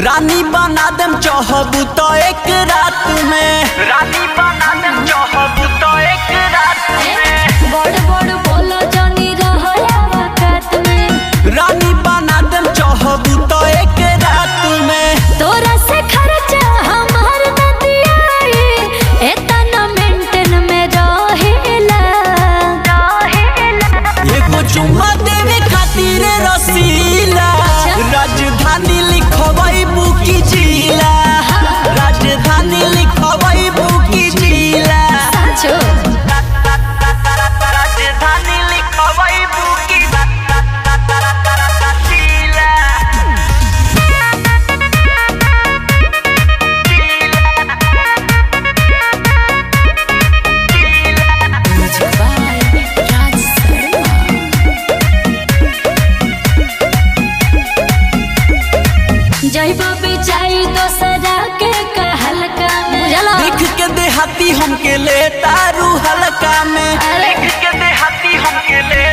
रानी बना देम चाहबू तो एक रात में, रानी बना देम चाहबू तो एक रात में। बड़ बड़ बोलो जानी रहया वक्त में, रानी बना देम चाहबू तो एक रात में। तोरा से खर्चा हमार न दियाई, एतना मेंटेन में रहेला। एगो चुम्मा देवे खातिर रसीला, राजधानी लिखवाई बुकी जिला, राजधानी लिखवाई बुकी जिला, साचो राजधानी लिखवाई बुकी जिला। जइबो बिचाई दोसरा के कहलका में, देख के देहाती हमके ले तारू हल्का में, अरे देख के देहाती हमके ले